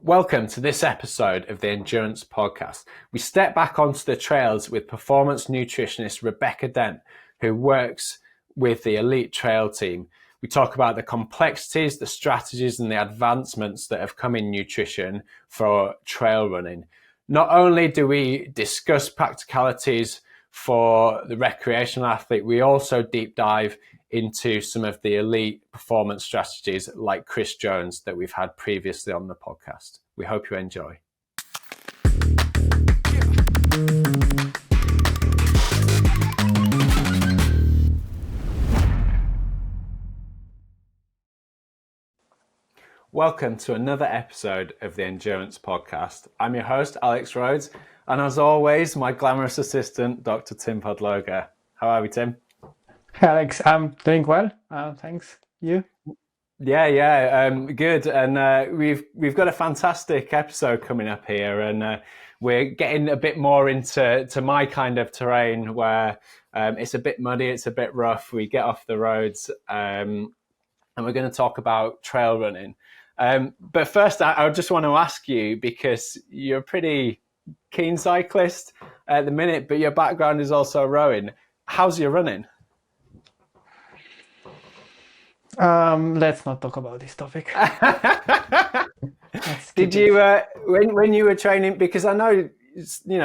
Welcome to this episode of the Endurance Podcast. We step back onto the trails with performance nutritionist Rebecca Dent, who works with the elite trail team. We talk about the complexities, the strategies, and the advancements that have come in nutrition for trail running. Not only do we discuss practicalities for the recreational athlete, we also deep dive into some of the elite performance strategies like Kris Jones that we've had previously on the podcast. We hope you enjoy. Welcome to another episode of the Endurance Podcast. I'm your host, Alex Rhodes, and as always, my glamorous assistant, Dr. Tim Podloga. How are we, Tim? Alex, I'm doing well. Thanks. You? Yeah, good. And we've got a fantastic episode coming up here, and we're getting a bit more into my kind of terrain where it's a bit muddy, it's a bit rough. We get off the roads, and we're going to talk about trail running. But first, I just want to ask you, because you're a pretty keen cyclist at the minute, but your background is also rowing. How's your running? Let's not talk about this topic. Did you, when you were training, because I know,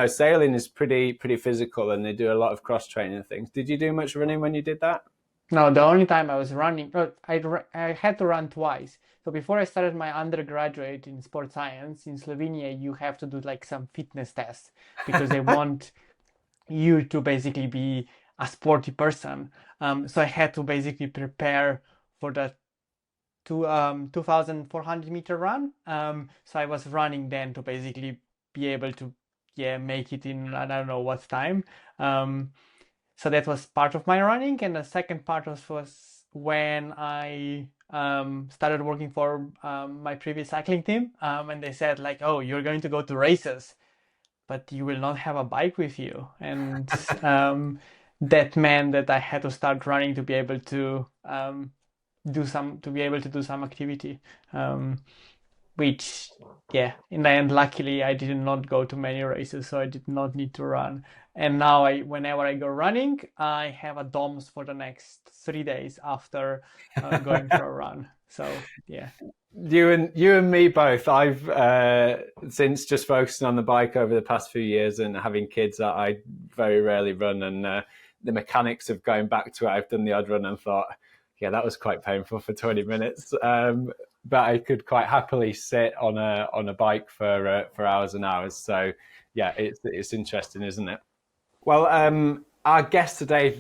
sailing is pretty physical and they do a lot of cross training and things. Did you do much running when you did that? No, the only time I was running, I had to run twice. So before I started my undergraduate in sports science in Slovenia, you have to do like some fitness tests because they want you to basically be a sporty person. So I had to basically prepare for the 2,400 meter run. So I was running then to basically be able to make it in, I don't know what time. So that was part of my running. And the second part was when I started working for my previous cycling team. And they said like, oh, you're going to go to races, but you will not have a bike with you. And that meant that I had to start running to be able to do some activity, which in the end, luckily I did not go to many races, so I did not need to run. And now whenever I go running, I have a DOMS for the next 3 days after going for a run. So you and me both. I've since just focusing on the bike over the past few years and having kids, I very rarely run, and the mechanics of going back to it, I've done the odd run and thought, that was quite painful for 20 minutes. But I could quite happily sit on a bike for hours and hours. So it's interesting, isn't it? Well, our guest today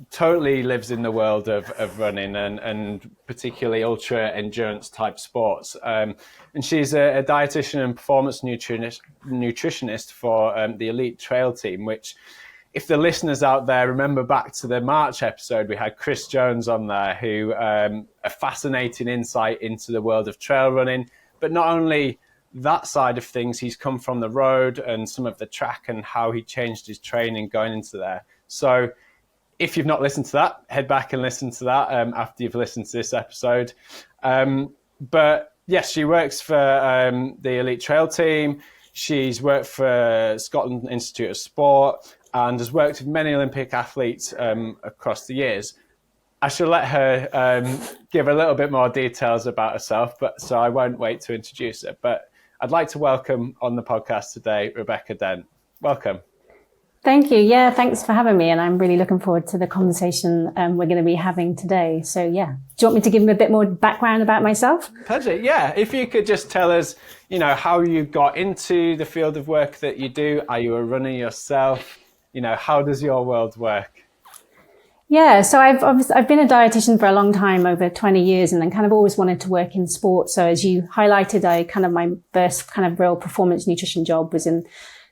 totally lives in the world of running and particularly ultra endurance type sports. And she's a dietitian and performance nutritionist for the elite trail team, which, if the listeners out there remember back to the March episode, we had Kris Jones on there, who a fascinating insight into the world of trail running. But not only that side of things, he's come from the road and some of the track and how he changed his training going into there. So if you've not listened to that, head back and listen to that after you've listened to this episode. But yes, she works for the elite trail team. She's worked for Scotland Institute of Sport and has worked with many Olympic athletes across the years. I shall let her give a little bit more details about herself, so I won't wait to introduce her. But I'd like to welcome on the podcast today, Rebecca Dent. Welcome. Thank you. Yeah, thanks for having me. And I'm really looking forward to the conversation we're going to be having today. So do you want me to give me a bit more background about myself? Pleasure. Yeah. If you could just tell us, how you got into the field of work that you do. Are you a runner yourself? How does your world work? Yeah, so I've been a dietitian for a long time, over 20 years, and then kind of always wanted to work in sport. So as you highlighted, my first kind of real performance nutrition job was in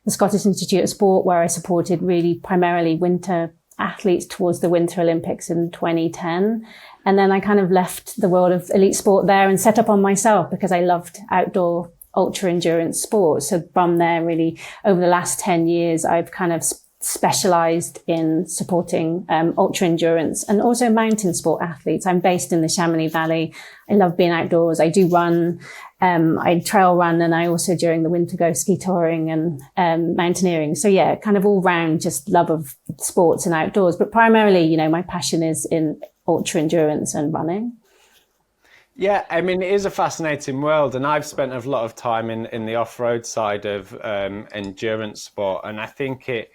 the Scottish Institute of Sport, where I supported really primarily winter athletes towards the Winter Olympics in 2010. And then I kind of left the world of elite sport there and set up on myself because I loved outdoor ultra endurance sports. So from there, really over the last 10 years, I've kind of specialized in supporting ultra endurance and also mountain sport athletes. I'm based in the Chamonix Valley. I love being outdoors. I do run I trail run, and I also during the winter go ski touring and mountaineering. So yeah, kind of all round just love of sports and outdoors. But primarily, you know, my passion is in ultra endurance and running. Yeah, I mean, it is a fascinating world, and I've spent a lot of time in the off-road side of endurance sport, and I think it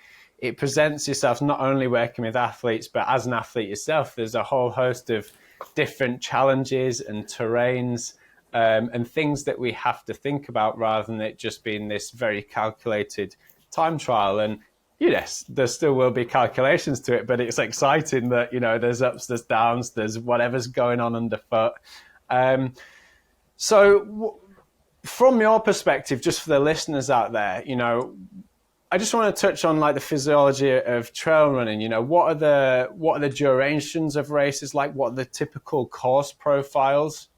presents yourself not only working with athletes, but as an athlete yourself, there's a whole host of different challenges and terrains and things that we have to think about rather than it just being this very calculated time trial. And yes, there still will be calculations to it, but it's exciting that, you know, there's ups, there's downs, there's whatever's going on underfoot. So from your perspective, just for the listeners out there, you know, I just want to touch on like the physiology of trail running. You know, what are the durations of races like? What are the typical course profiles?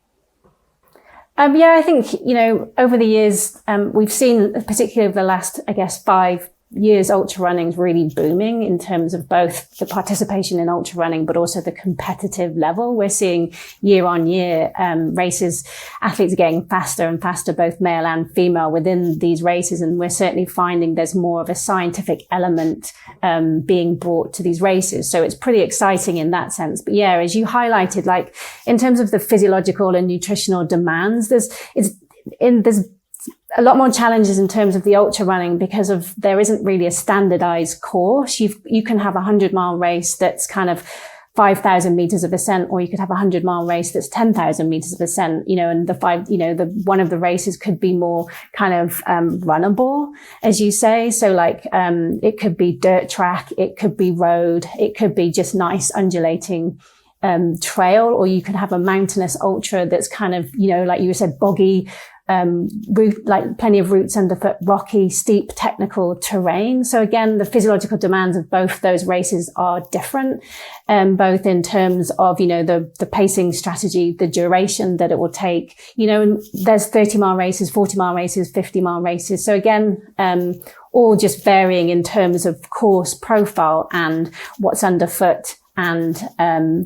Yeah, I think, you know, over the years, we've seen, particularly over the last, I guess, 5 years, ultra running is really booming in terms of both the participation in ultra running, but also the competitive level. We're seeing year on year races, athletes are getting faster and faster, both male and female within these races. And we're certainly finding there's more of a scientific element being brought to these races. So it's pretty exciting in that sense. But yeah, as you highlighted, like in terms of the physiological and nutritional demands, there's a lot more challenges in terms of the ultra running because of there isn't really a standardized course. You can have a 100-mile race that's kind of 5,000 meters of ascent, or you could have a 100-mile race that's 10,000 meters of ascent, you know, and one of the races could be more kind of, runnable, as you say. So like, it could be dirt track, it could be road, it could be just nice undulating trail, or you could have a mountainous ultra that's kind of, you know, like you said, boggy, like plenty of roots underfoot, rocky, steep, technical terrain. So again, the physiological demands of both those races are different, both in terms of, you know, the pacing strategy, the duration that it will take, you know, and there's 30-mile races, 40-mile races, 50-mile races. So again, all just varying in terms of course profile and what's underfoot and,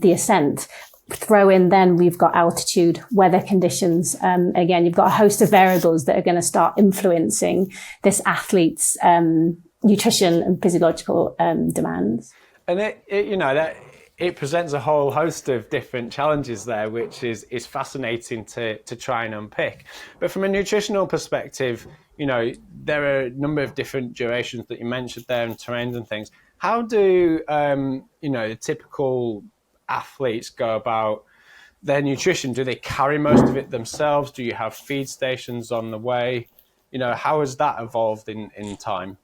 the ascent. Throw in then we've got altitude, weather conditions. Again, you've got a host of variables that are going to start influencing this athlete's nutrition and physiological demands. And it presents a whole host of different challenges there, which is fascinating to try and unpick. But from a nutritional perspective, you know, there are a number of different durations that you mentioned there and terrains and things. How do the typical athletes go about their nutrition? Do they carry most of it themselves? Do you have feed stations on the way? You know, how has that evolved in time?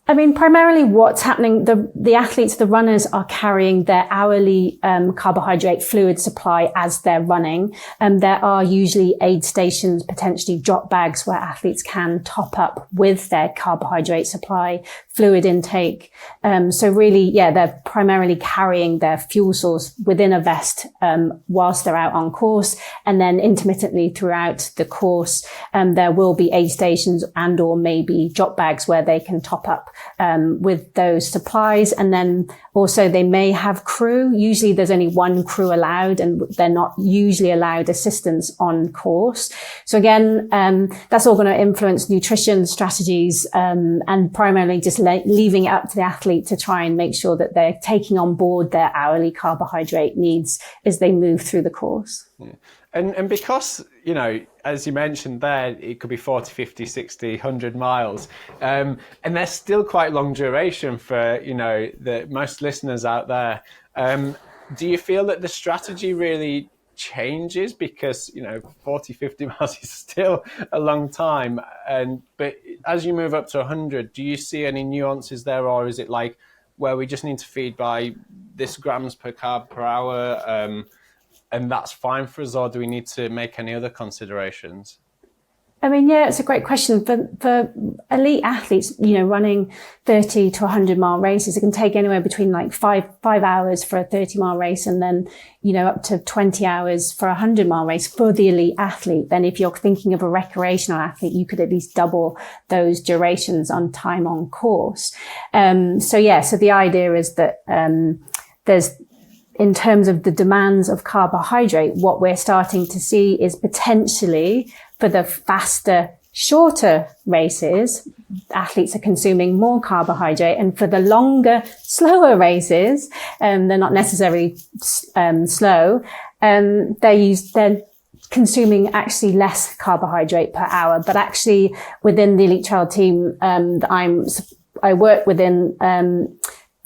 I mean, primarily what's happening, the athletes, the runners are carrying their hourly carbohydrate fluid supply as they're running. There are usually aid stations, potentially drop bags where athletes can top up with their carbohydrate supply, fluid intake. So really, yeah, they're primarily carrying their fuel source within a vest whilst they're out on course. And then intermittently throughout the course, there will be aid stations and or maybe drop bags where they can top up with those supplies. And then also they may have crew. Usually there's only one crew allowed and they're not usually allowed assistance on course. So again, that's all going to influence nutrition strategies, and primarily just leaving it up to the athlete to try and make sure that they're taking on board their hourly carbohydrate needs as they move through the course. Yeah. And because, you know, as you mentioned there, it could be 40, 50, 60, 100 miles. And they're still quite long duration for, you know, the most listeners out there. Do you feel that the strategy really changes? Because, you know, 40, 50 miles is still a long time. But as you move up to 100, do you see any nuances there? Or is it like where we just need to feed by this grams per carb per hour? And that's fine for us, or do we need to make any other considerations? I mean, yeah, it's a great question. For elite athletes, you know, running 30 to 100-mile races, it can take anywhere between like five hours for a 30-mile race and then, you know, up to 20 hours for a 100-mile race for the elite athlete. Then if you're thinking of a recreational athlete, you could at least double those durations on time on course. So the idea is that there's in terms of the demands of carbohydrate, what we're starting to see is potentially for the faster, shorter races, athletes are consuming more carbohydrate, and for the longer, slower races, they're not necessarily slow, they're consuming actually less carbohydrate per hour. But actually, within the elite trial team I work within,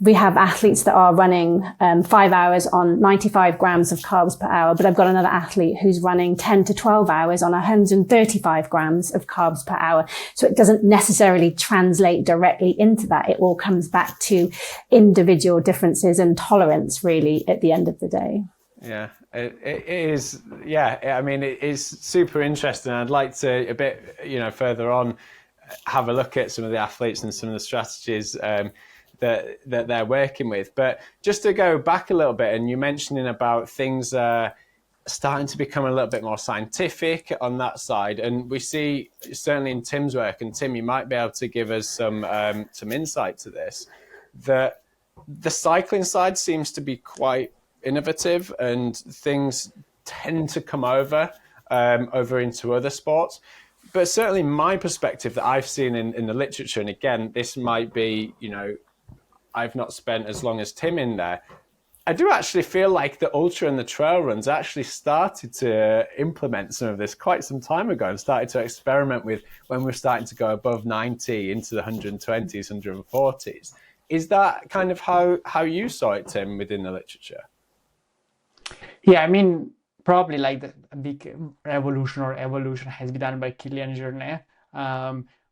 we have athletes that are running 5 hours on 95 grams of carbs per hour, but I've got another athlete who's running 10 to 12 hours on 135 grams of carbs per hour. So it doesn't necessarily translate directly into that. It all comes back to individual differences and tolerance, really, at the end of the day. Yeah, it is. Yeah, I mean, it is super interesting. I'd like to, a bit, further on, have a look at some of the athletes and some of the strategies that they're working with. But just to go back a little bit, and you're mentioning about things starting to become a little bit more scientific on that side, and we see certainly in Tim's work, and Tim, you might be able to give us some insight to this, that the cycling side seems to be quite innovative, and things tend to come over into other sports. But certainly my perspective that I've seen in the literature, and again, this might be, I've not spent as long as Tim in there, I do actually feel like the ultra and the trail runs actually started to implement some of this quite some time ago, and started to experiment with when we're starting to go above 90 into the 120s, 140s. Is that kind of how you saw it, Tim, within the literature? Yeah, I mean, probably like the big revolution or evolution has been done by Kilian Jornet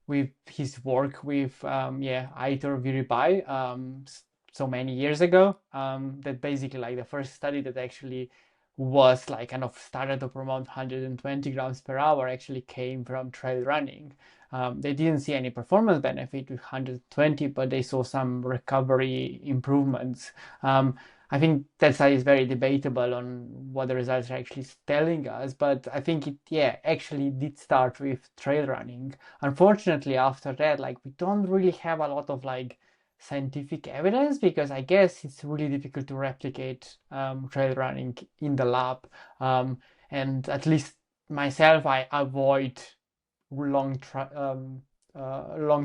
with his work with Aitor Viribai so many years ago. That basically like the first study that actually was like kind of started to promote 120 grams per hour actually came from trail running. They didn't see any performance benefit with 120, but they saw some recovery improvements. I think that side is very debatable on what the results are actually telling us, but I think it actually did start with trail running. Unfortunately, after that, like we don't really have a lot of like scientific evidence, because I guess it's really difficult to replicate trail running in the lab. And at least myself, I avoid long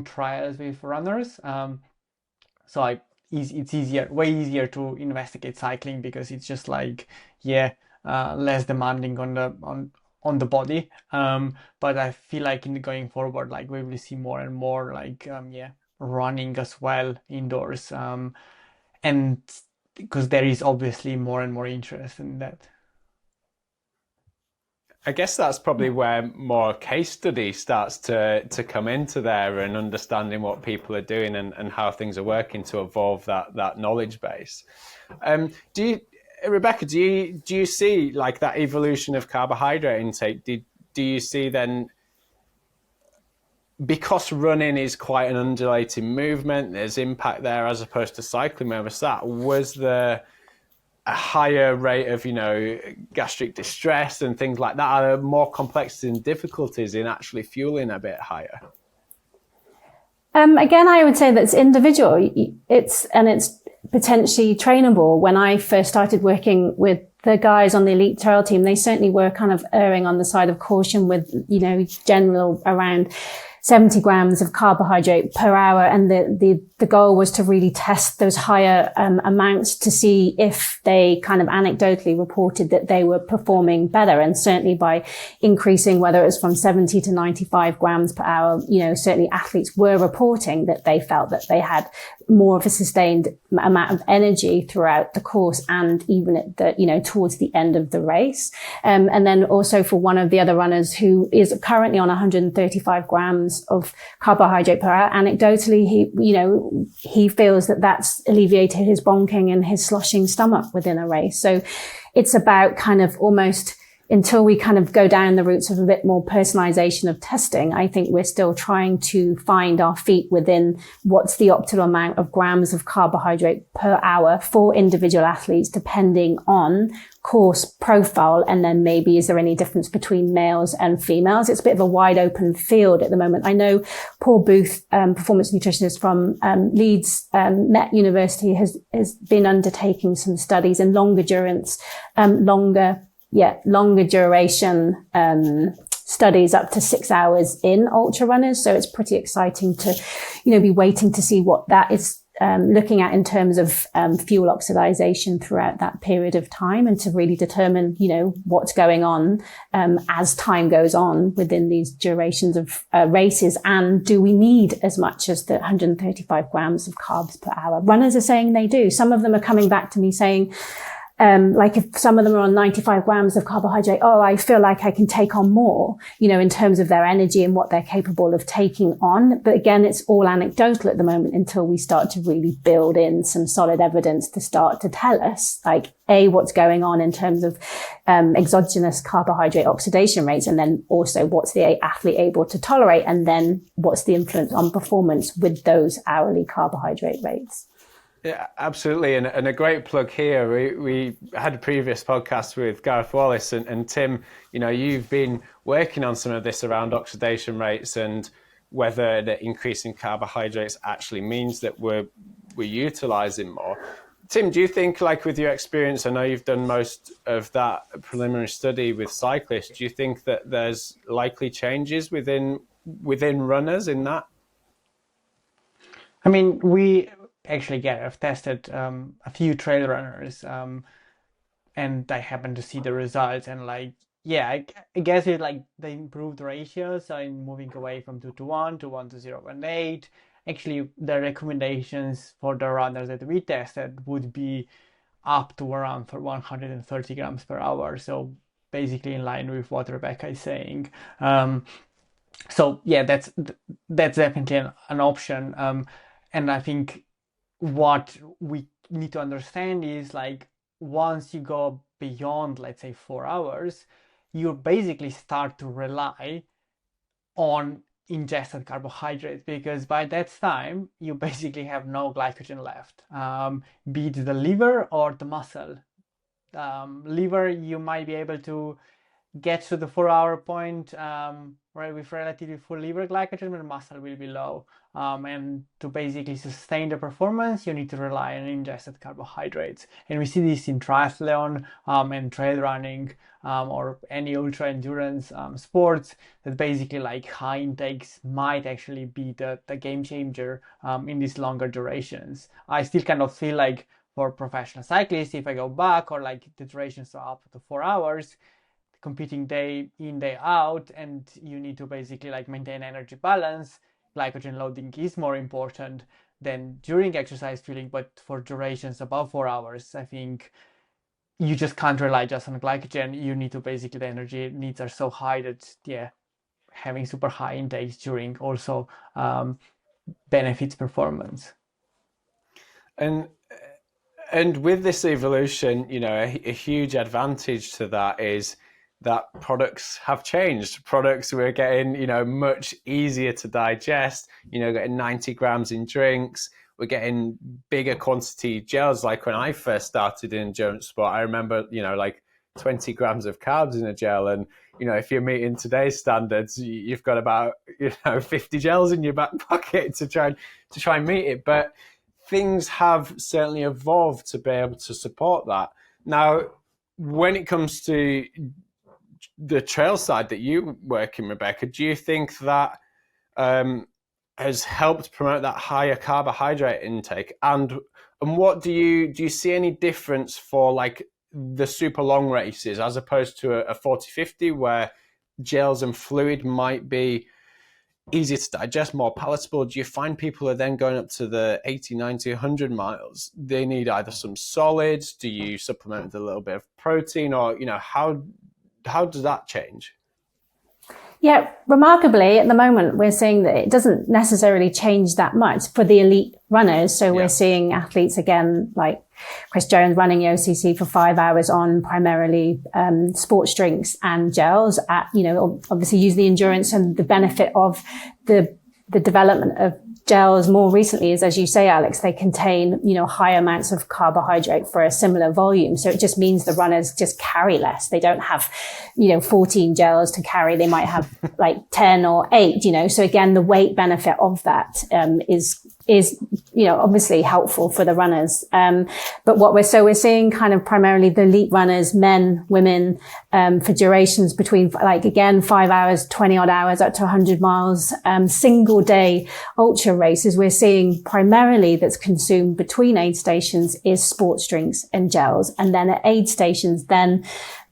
trials with runners. So it's way easier to investigate cycling, because it's just like less demanding on the body. But I feel like going forward, like we will see more and more like running as well indoors, and because there is obviously more and more interest in that. I guess that's probably where more case study starts to come into there, and understanding what people are doing and how things are working to evolve that knowledge base. Rebecca, do you see like that evolution of carbohydrate intake? Do you see then, because running is quite an undulating movement, there's impact there as opposed to cycling where was that? Was there a higher rate of, gastric distress and things like that? Are there more complexities and difficulties in actually fueling a bit higher? Again, I would say that's individual. It's potentially trainable. When I first started working with the guys on the elite trail team, they certainly were kind of erring on the side of caution with, general around 70 grams of carbohydrate per hour. And the goal was to really test those higher amounts to see if they kind of anecdotally reported that they were performing better. And certainly by increasing, whether it was from 70 to 95 grams per hour, certainly athletes were reporting that they felt that they had more of a sustained amount of energy throughout the course, and even at the, towards the end of the race. And then also for one of the other runners who is currently on 135 grams of carbohydrate per hour, anecdotally, he feels that that's alleviated his bonking and his sloshing stomach within a race. So it's about kind of almost until we kind of go down the routes of a bit more personalization of testing, I think we're still trying to find our feet within what's the optimal amount of grams of carbohydrate per hour for individual athletes, depending on course profile. And then maybe, is there any difference between males and females? It's a bit of a wide open field at the moment. I know Paul Booth, performance nutritionist from Leeds Met University, has been undertaking some studies in longer durance, longer duration studies up to 6 hours in ultra runners. So it's pretty exciting to, be waiting to see what that is looking at in terms of fuel oxidation throughout that period of time, and to really determine, what's going on as time goes on within these durations of races. And do we need as much as the 135 grams of carbs per hour? Runners are saying they do. Some of them are coming back to me saying, like if some of them are on 95 grams of carbohydrate, I feel like I can take on more, in terms of their energy and what they're capable of taking on. But again, it's all anecdotal at the moment until we start to really build in some solid evidence to start to tell us, like, A, what's going on in terms of exogenous carbohydrate oxidation rates, and then also what's the athlete able to tolerate, and then what's the influence on performance with those hourly carbohydrate rates. Yeah, absolutely. And a great plug here. We had a previous podcast with Gareth Wallace and Tim, you've been working on some of this around oxidation rates and whether the increase in carbohydrates actually means that we're utilizing more. Tim, do you think, like with your experience, I know you've done most of that preliminary study with cyclists, do you think that there's likely changes within runners in that? I mean, we actually I've tested a few trail runners, and I happened to see the results, and I guess it's like the improved ratios, so in moving away from 2:1 to 1:0.8. Actually, the recommendations for the runners that we tested would be up to around for 130 grams per hour, so basically in line with what Rebecca is saying. So yeah, that's definitely an option, and I think what we need to understand is, like, once you go beyond, let's say, 4 hours, you basically start to rely on ingested carbohydrates, because by that time you basically have no glycogen left, be it the liver or the muscle. Liver, you might be able to get to the 4-hour point right with relatively full liver glycogen, but muscle will be low. And to basically sustain the performance, you need to rely on ingested carbohydrates. And we see this in triathlon and trail running or any ultra endurance sports, that basically like high intakes might actually be the game changer in these longer durations. I still kind of feel like for professional cyclists, if I go back, or like the durations are up to 4 hours, competing day in, day out, and you need to basically like maintain energy balance, glycogen loading is more important than during exercise fueling. But for durations above 4 hours, I think you just can't rely just on glycogen. You need to basically, the energy needs are so high that having super high intakes during also benefits performance. And with this evolution, a huge advantage to that is that products have changed. Products we're getting, much easier to digest, getting 90 grams in drinks. We're getting bigger quantity gels. Like when I first started in endurance sport, I remember, like 20 grams of carbs in a gel. And, if you're meeting today's standards, you've got about, 50 gels in your back pocket to try and meet it. But things have certainly evolved to be able to support that. Now, when it comes to the trail side that you work in, Rebecca, do you think that has helped promote that higher carbohydrate intake? And what do you see any difference for like the super long races as opposed to a 40-50 where gels and fluid might be easier to digest, more palatable? Do you find people are then going up to the 80, 90, 100 miles? They need either some solids. Do you supplement with a little bit of protein, or, how does that change? Yeah, remarkably, at the moment, we're seeing that it doesn't necessarily change that much for the elite runners. So we're seeing athletes, again, like Kris Jones running the OCC for 5 hours on primarily sports drinks and gels at, obviously use the endurance and the benefit of the development of gels more recently is, as you say, Alex, they contain, high amounts of carbohydrate for a similar volume. So it just means the runners just carry less. They don't have, 14 gels to carry. They might have like 10 or 8, So again, the weight benefit of that is obviously helpful for the runners. But we're seeing kind of primarily the elite runners, men, women, for durations between 5 hours, 20 odd hours, up to 100 miles, single day ultra races. We're seeing primarily that's consumed between aid stations is sports drinks and gels. And then at aid stations, then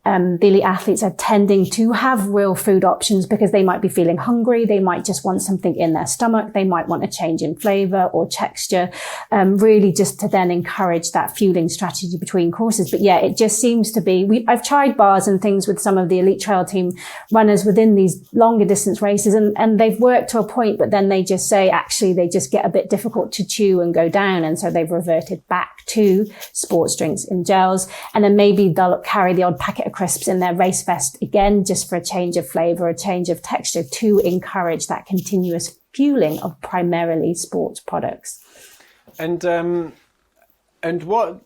the elite athletes are tending to have real food options because they might be feeling hungry. They might just want something in their stomach. They might want a change in flavor or texture, really just to then encourage that fueling strategy between courses. But yeah, it just seems to be, I've tried bars and things with some of the elite trail team runners within these longer distance races, and they've worked to a point, but then they just say, actually, they just get a bit difficult to chew and go down. And so they've reverted back to sports drinks and gels. And then maybe they'll carry the odd packet of crisps in their race vest again, just for a change of flavor, a change of texture to encourage that continuous fueling of primarily sports products. And what,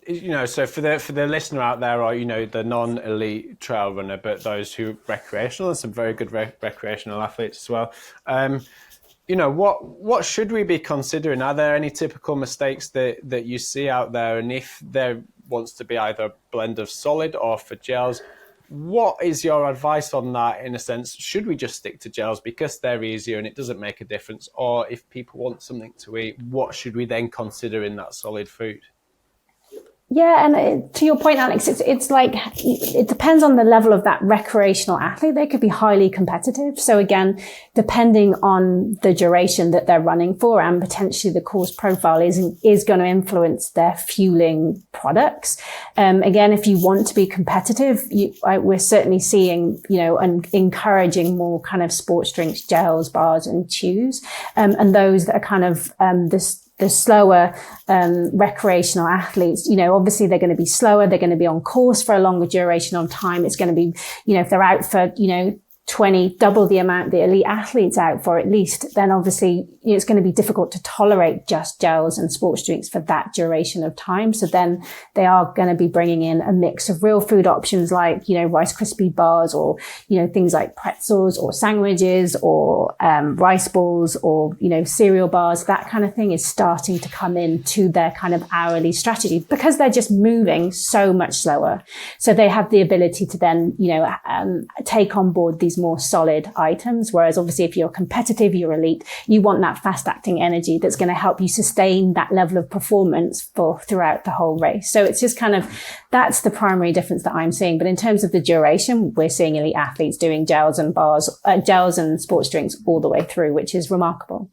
so for the listener out there, or, the non-elite trail runner, but those who recreational, and some very good recreational athletes as well. What should we be considering? Are there any typical mistakes that you see out there? And if there wants to be either a blend of solid or for gels, what is your advice on that? In a sense, should we just stick to gels because they're easier and it doesn't make a difference? Or if people want something to eat, what should we then consider in that solid food? Yeah, and to your point, Alex, it's like, it depends on the level of that recreational athlete. They could be highly competitive. So again, depending on the duration that they're running for and potentially the course profile is going to influence their fueling products. Again, if you want to be competitive, we're certainly seeing, and encouraging more kind of sports drinks, gels, bars and chews. And those that are kind of, the slower recreational athletes, obviously they're going to be slower. They're going to be on course for a longer duration of time. It's going to be, if they're out for, 20, double the amount the elite athletes out for at least, then obviously it's going to be difficult to tolerate just gels and sports drinks for that duration of time. So then they are going to be bringing in a mix of real food options like, Rice Krispie bars or, things like pretzels or sandwiches or rice balls or, cereal bars. That kind of thing is starting to come into their kind of hourly strategy because they're just moving so much slower. So they have the ability to then, take on board these more solid items. Whereas obviously if you're competitive, you're elite, you want that fast acting energy that's going to help you sustain that level of performance throughout the whole race. So it's just kind of, that's the primary difference that I'm seeing. But in terms of the duration, we're seeing elite athletes doing gels and sports drinks all the way through, which is remarkable.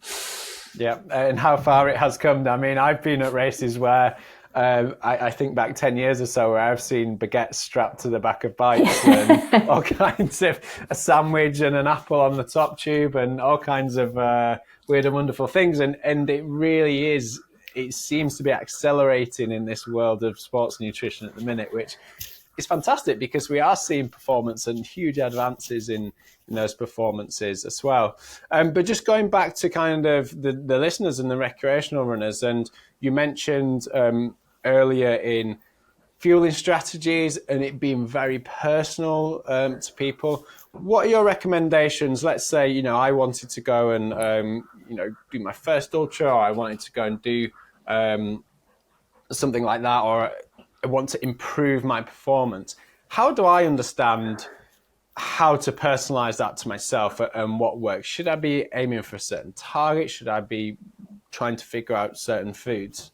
Yeah. And how far it has come. I mean, I've been at races where I think back 10 years or so where I've seen baguettes strapped to the back of bikes and all kinds of a sandwich and an apple on the top tube and all kinds of weird and wonderful things. And it really is, it seems to be accelerating in this world of sports nutrition at the minute, which is fantastic because we are seeing performance and huge advances in those performances as well. But just going back to kind of the listeners and the recreational runners, and you mentioned earlier in fueling strategies and it being very personal to people. What are your recommendations? Let's say, I wanted to go and, do my first ultra, or I wanted to go and do something like that, or I want to improve my performance. How do I understand how to personalize that to myself and what works? Should I be aiming for a certain target? Should I be trying to figure out certain foods?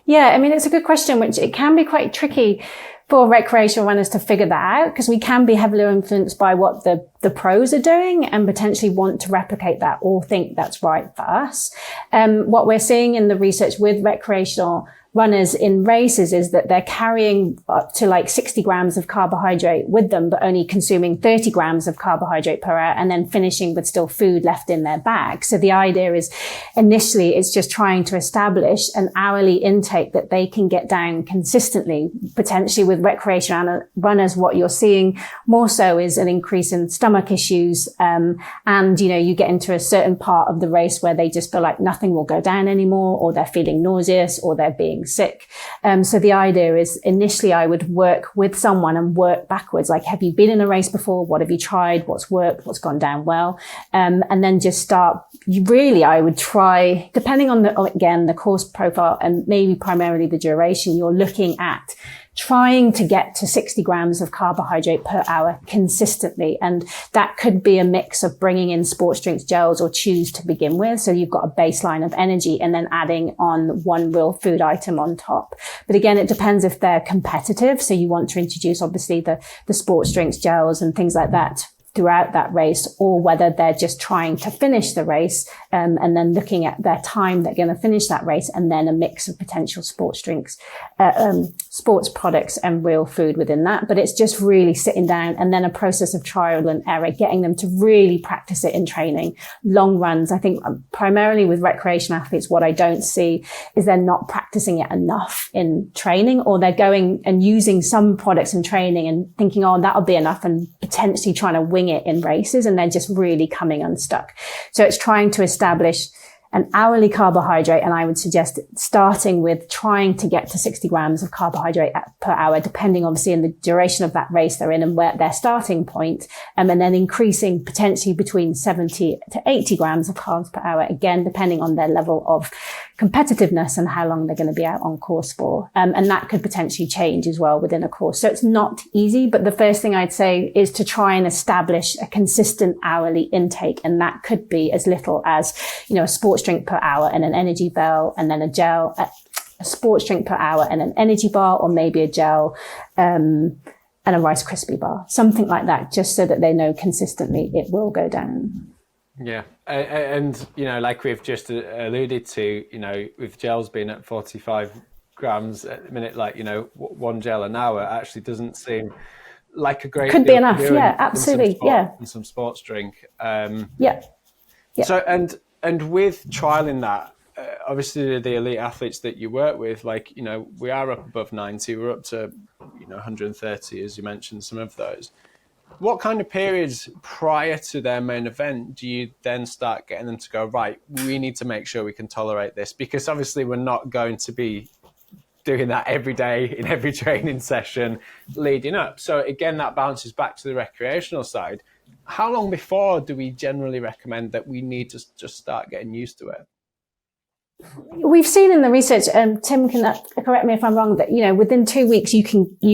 Yeah, I mean, it's a good question, which it can be quite tricky for recreational runners to figure that out because we can be heavily influenced by what the pros are doing and potentially want to replicate that or think that's right for us. What we're seeing in the research with recreational runners in races is that they're carrying up to like 60 grams of carbohydrate with them, but only consuming 30 grams of carbohydrate per hour, and then finishing with still food left in their bag. So the idea is initially it's just trying to establish an hourly intake that they can get down consistently. Potentially with recreational runners, what you're seeing more so is an increase in stomach issues. And, you know, you get into a certain part of the race where they just feel like nothing will go down anymore, or they're feeling nauseous, or they're being sick. So the idea is initially I would work with someone and work backwards. Like, have you been in a race before? What have you tried? What's worked? What's gone down well? And then just start. Really, I would try, depending on the course profile and maybe primarily the duration, you're looking at trying to get to 60 grams of carbohydrate per hour consistently. And that could be a mix of bringing in sports drinks, gels, or chews to begin with. So you've got a baseline of energy and then adding on one real food item on top. But again, it depends if they're competitive. So you want to introduce obviously the sports drinks, gels, and things like that throughout that race, or whether they're just trying to finish the race, and then looking at their time they're going to finish that race, and then a mix of potential sports drinks, sports products, and real food within that. But it's just really sitting down, and then a process of trial and error, getting them to really practice it in training. Long runs, I think primarily with recreational athletes, what I don't see is they're not practicing it enough in training, or they're going and using some products in training and thinking, oh, that'll be enough, and potentially trying to wing it in races, and they're just really coming unstuck. So it's trying to establish an hourly carbohydrate, and I would suggest starting with trying to get to 60 grams of carbohydrate per hour, depending obviously on the duration of that race they're in and where their starting point, and then increasing potentially between 70 to 80 grams of carbs per hour, again, depending on their level of competitiveness and how long they're going to be out on course for. And that could potentially change as well within a course. So it's not easy, but the first thing I'd say is to try and establish a consistent hourly intake. And that could be as little as, you know, a sports drink per hour and an energy bar, and then a gel, a sports drink per hour and an energy bar, or maybe a gel, and a Rice Krispie bar, something like that, just so that they know consistently it will go down. Yeah, and you know, like we've just alluded to, you know, with gels being at 45 grams a minute, like, you know, one gel an hour actually doesn't seem like a great could deal be enough. Yeah, in absolutely. and some sports drink. Yeah. So and with trialing that, obviously the elite athletes that you work with, like, you know, we are up above 90, we're up to, you know, 130, as you mentioned, some of those. What kind of periods prior to their main event do you then start getting them to go, right, we need to make sure we can tolerate this? Because obviously we're not going to be doing that every day in every training session leading up. So again, that bounces back to the recreational side. How long before do we generally recommend that we need to just start getting used to it? We've seen in the research, Tim can correct me if I'm wrong, that, you know, within 2 weeks you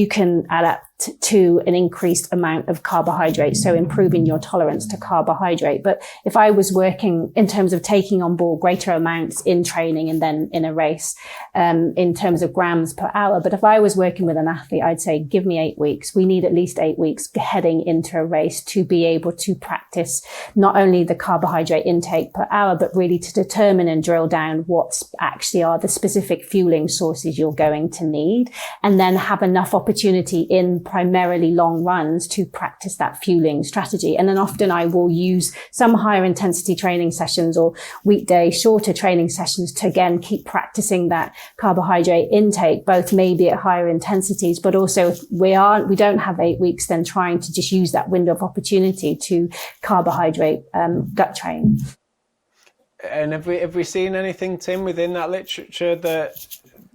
can adapt to an increased amount of carbohydrate, so improving your tolerance to carbohydrate. But if I was working in terms of taking on board greater amounts in training and then in a race, in terms of grams per hour, but if I was working with an athlete, I'd say, give me 8 weeks. We need at least 8 weeks heading into a race to be able to practice not only the carbohydrate intake per hour, but really to determine and drill down what actually are the specific fueling sources you're going to need, and then have enough opportunity in primarily long runs to practice that fueling strategy. And then often I will use some higher intensity training sessions or weekday shorter training sessions to again keep practicing that carbohydrate intake, both maybe at higher intensities, but also if we don't have 8 weeks, then trying to just use that window of opportunity to carbohydrate gut train. And have we seen anything, Tim, within that literature that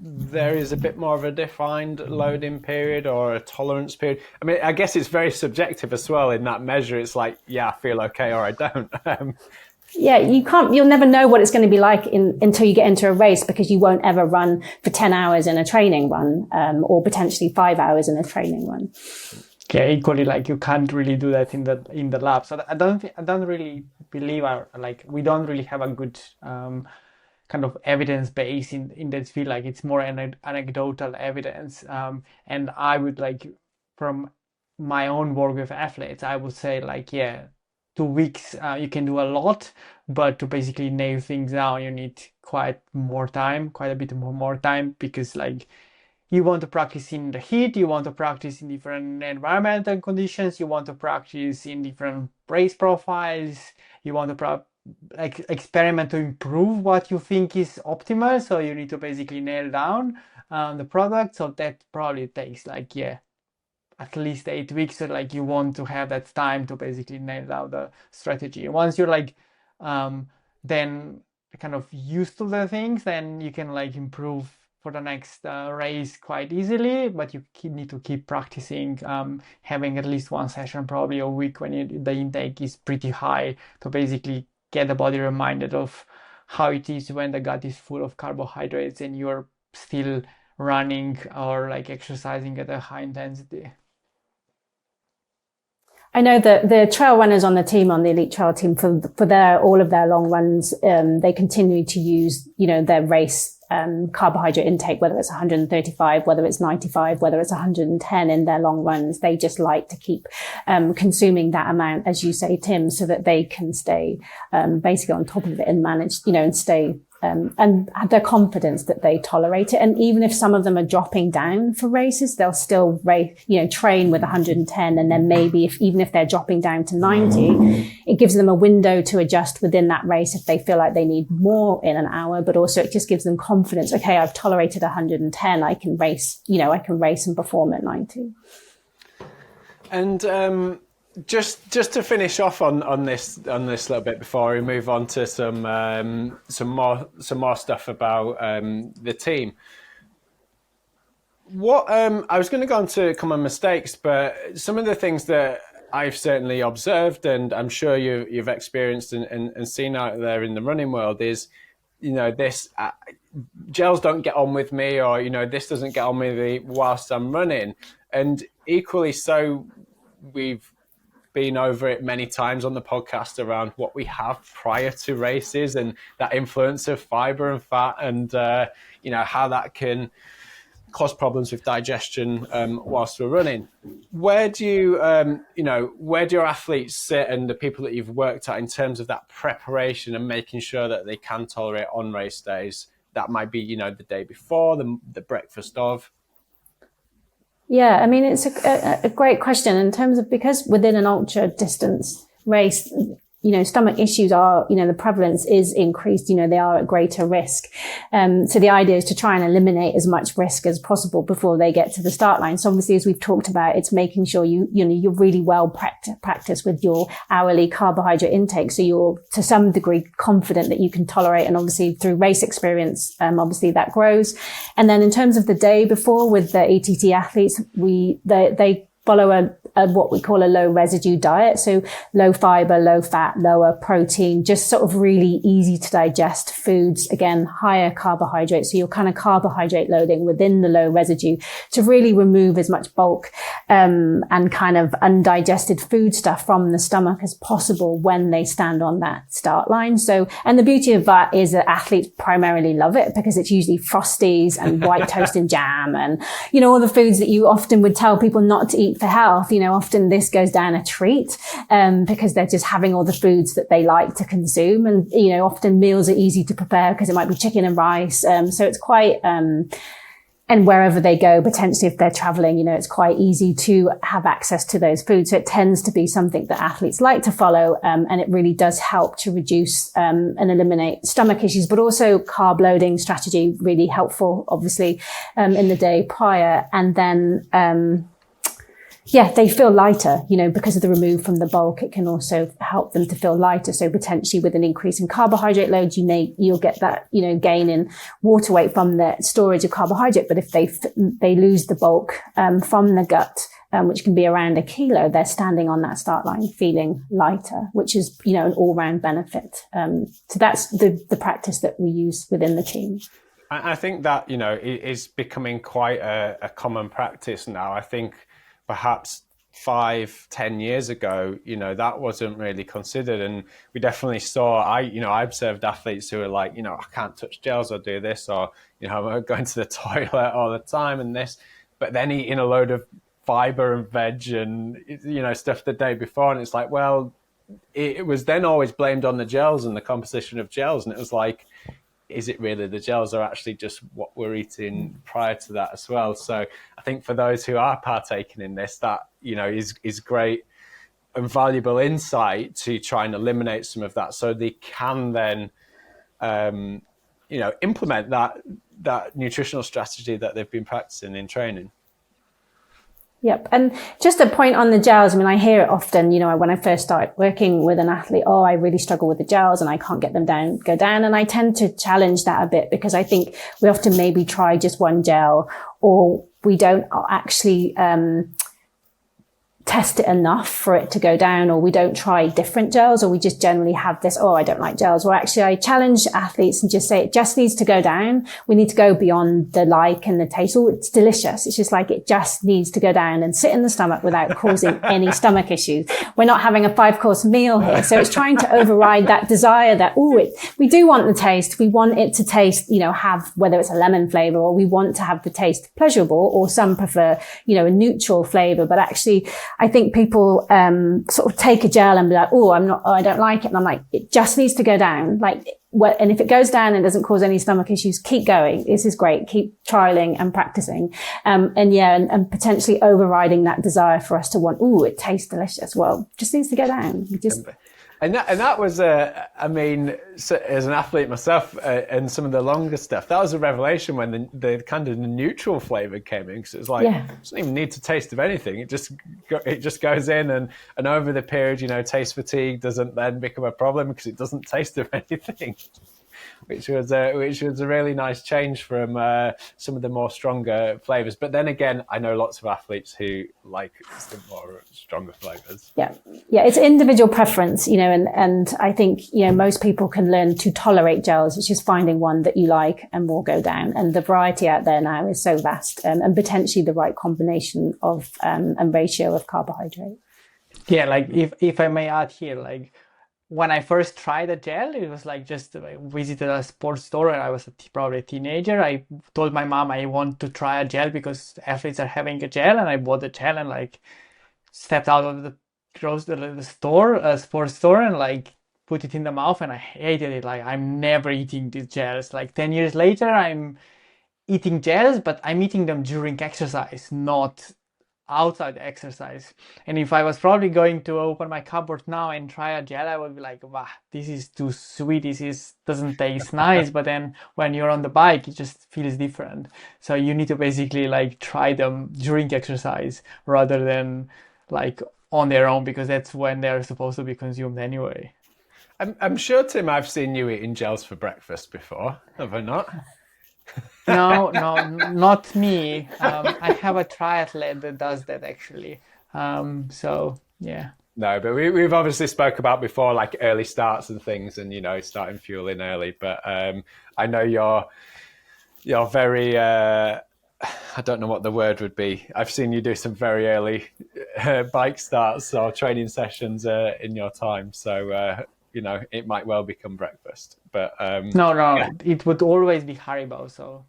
there is a bit more of a defined loading period or a tolerance period? I mean, I guess it's very subjective as well in that measure. It's like, yeah, I feel okay, or I don't. Yeah, you'll never know what it's going to be like until you get into a race, because you won't ever run for 10 hours in a training run, or potentially 5 hours in a training run. Yeah, equally, like, you can't really do that in the lab. So I don't really believe we don't really have a good kind of evidence base in this field. Like, it's more anecdotal evidence. And I would, like, from my own work with athletes, I would say, like, yeah, 2 weeks, you can do a lot, but to basically nail things down, you need quite a bit more time, because like you want to practice in the heat, you want to practice in different environmental conditions, you want to practice in different race profiles, you want to experiment to improve what you think is optimal. So you need to basically nail down the product. So that probably takes like, at least 8 weeks. So like you want to have that time to basically nail down the strategy. Once you're like then kind of used to the things, then you can like improve for the next race quite easily, but you need to keep practicing, having at least one session probably a week when the intake is pretty high, to basically get the body reminded of how it is when the gut is full of carbohydrates and you're still running or like exercising at a high intensity. I know that the trail runners on the team, on the elite trail team, for all of their long runs, they continue to use, their race carbohydrate intake, whether it's 135, whether it's 95, whether it's 110 in their long runs. They just like to keep consuming that amount, as you say, Tim, so that they can stay basically on top of it and manage, and stay and have their confidence that they tolerate it. And even if some of them are dropping down for races, they'll still train with 110. And then maybe even if they're dropping down to 90, it gives them a window to adjust within that race if they feel like they need more in an hour. But also it just gives them confidence. Okay, I've tolerated 110. I can race, I can race and perform at 90. And just to finish off on this little bit before we move on to some more stuff about the team. What I was going to go on to common mistakes, but some of the things that I've certainly observed, and I'm sure you've experienced and seen out there in the running world, is this gels don't get on with me, or this doesn't get on with me whilst I'm running. And equally so, we've been over it many times on the podcast around what we have prior to races and that influence of fiber and fat, and how that can cause problems with digestion whilst we're running. Where do your athletes sit, and the people that you've worked at, in terms of that preparation and making sure that they can tolerate on race days? That might be the day before, the breakfast of. Yeah, I mean, it's a great question in terms of, because within an ultra distance race, stomach issues are, the prevalence is increased, they are at greater risk. So the idea is to try and eliminate as much risk as possible before they get to the start line. So obviously, as we've talked about, it's making sure you're really well practiced with your hourly carbohydrate intake. So you're to some degree confident that you can tolerate. And obviously through race experience, obviously that grows. And then in terms of the day before with the ATT athletes, they follow a what we call a low residue diet. So low fiber, low fat, lower protein, just sort of really easy to digest foods. Again, higher carbohydrate. So you're kind of carbohydrate loading within the low residue to really remove as much bulk, and kind of undigested food stuff from the stomach as possible when they stand on that start line. So, and the beauty of that is that athletes primarily love it because it's usually Frosties and white toast and jam and, all the foods that you often would tell people not to eat for health. Often this goes down a treat, because they're just having all the foods that they like to consume. And, often meals are easy to prepare because it might be chicken and rice. So it's quite, and wherever they go, potentially if they're traveling, it's quite easy to have access to those foods. So it tends to be something that athletes like to follow. And it really does help to reduce, and eliminate stomach issues, but also carb loading strategy, really helpful, obviously, in the day prior. And then, they feel lighter, because of the remove from the bulk. It can also help them to feel lighter. So potentially with an increase in carbohydrate load, you'll get that, gain in water weight from the storage of carbohydrate. But if they lose the bulk, from the gut, which can be around 1 kilo, they're standing on that start line feeling lighter, which is, an all round benefit. So that's the practice that we use within the team. I think that, is becoming quite a common practice now. I think perhaps 5-10 years ago, that wasn't really considered. And we definitely saw, I observed athletes who were like, I can't touch gels or do this, or, I'm going to the toilet all the time and this, but then eating a load of fiber and veg and, stuff the day before. And it's like, well, it was then always blamed on the gels and the composition of gels. And it was like, is it really the gels, or actually just what we're eating prior to that as well? So I think for those who are partaking in this, that, you know, is great and valuable insight to try and eliminate some of that, so they can then, you know, implement that nutritional strategy that they've been practicing in training. Yep. And just a point on the gels. I mean, I hear it often, you know, when I first start working with an athlete, oh, I really struggle with the gels and I can't get them go down. And I tend to challenge that a bit, because I think we often maybe try just one gel, or we don't actually, test it enough for it to go down, or we don't try different gels, or we just generally have this, oh, I don't like gels. Or actually I challenge athletes and just say it just needs to go down. We need to go beyond the like and the taste. Oh, it's delicious. It's just like, it just needs to go down and sit in the stomach without causing any stomach issues. We're not having a 5-course meal here. So it's trying to override that desire that, we do want the taste. We want it to taste, you know, have, whether it's a lemon flavor, or we want to have the taste pleasurable, or some prefer, you know, a neutral flavor. But actually, I think people sort of take a gel and be like, I don't like it. And I'm like, it just needs to go down. Like, and if it goes down and doesn't cause any stomach issues, keep going. This is great. Keep trialing and practicing. And potentially overriding that desire for us to want, it tastes delicious. Well, it just needs to go down. And that was, I mean, so as an athlete myself, and some of the longer stuff, that was a revelation when the kind of the neutral flavor came in, because it was like, it doesn't even need to taste of anything. It just goes in, and over the period, you know, taste fatigue doesn't then become a problem because it doesn't taste of anything. Which was a really nice change from some of the more stronger flavors. But then again, I know lots of athletes who like some more stronger flavors. Yeah, it's individual preference, you know, and I think, you know, most people can learn to tolerate gels. It's just finding one that you like and will go down. And the variety out there now is so vast, and potentially the right combination of and ratio of carbohydrate. Yeah, like if I may add here, like, when I first tried a gel, it was like just I visited a sports store, and I was probably a teenager. I told my mom I want to try a gel because athletes are having a gel, and I bought the gel and like stepped out of the store, sports store, and like put it in the mouth, and I hated it. Like, I'm never eating these gels. Like 10 years later, I'm eating gels, but I'm eating them during exercise, not outside exercise. And if I was probably going to open my cupboard now and try a gel, I would be like, wow, this is too sweet, doesn't taste nice. But then when you're on the bike, it just feels different. So you need to basically like try them during exercise rather than like on their own, because that's when they're supposed to be consumed anyway. I'm sure, Tim, I've seen you eating gels for breakfast before, have I not? No, not me. I have a triathlete that does that actually. So yeah. No, but we've obviously spoke about before, like early starts and things, and you know, starting fueling early. But I know you're very. I don't know what the word would be. I've seen you do some very early bike starts or training sessions in your time. So you know, it might well become breakfast. But no, yeah. It would always be Haribo. So.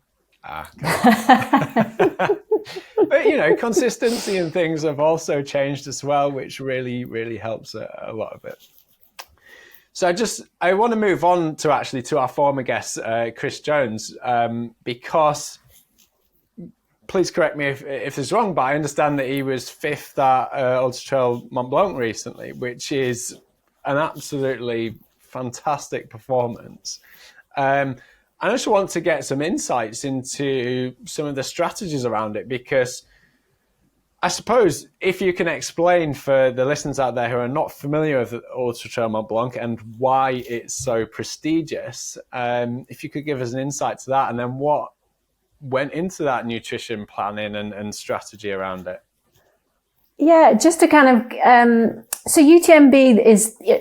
But you know, consistency and things have also changed as well, which really helps a lot of it. So I want to move on to our former guest, Kris Jones, because please correct me if this is wrong, but I understand that he was 5th at Ultra Trail Mont Blanc recently, which is an absolutely fantastic performance. I just want to get some insights into some of the strategies around it, because I suppose if you can explain for the listeners out there who are not familiar with Ultra Trail Mont Blanc and why it's so prestigious, if you could give us an insight to that, and then what went into that nutrition planning and strategy around it. Yeah, just to kind of, so UTMB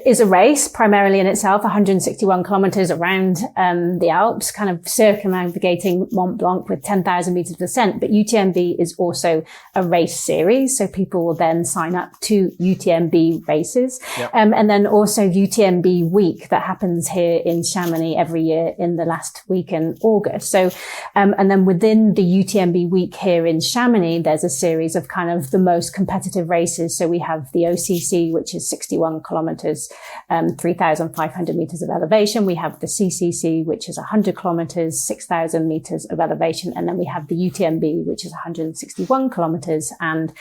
is a race primarily in itself, 161 kilometers around the Alps, kind of circumnavigating Mont Blanc with 10,000 meters of descent. But UTMB is also a race series, so people will then sign up to UTMB races. Yep. And then also UTMB week that happens here in Chamonix every year in the last week in August. So, and then within the UTMB week here in Chamonix, there's a series of kind of the most competitive races. So we have the OCC which is 61 kilometers, 3,500 meters of elevation. We have the CCC, which is 100 kilometers, 6,000 meters of elevation. And then we have the UTMB, which is 161 kilometers and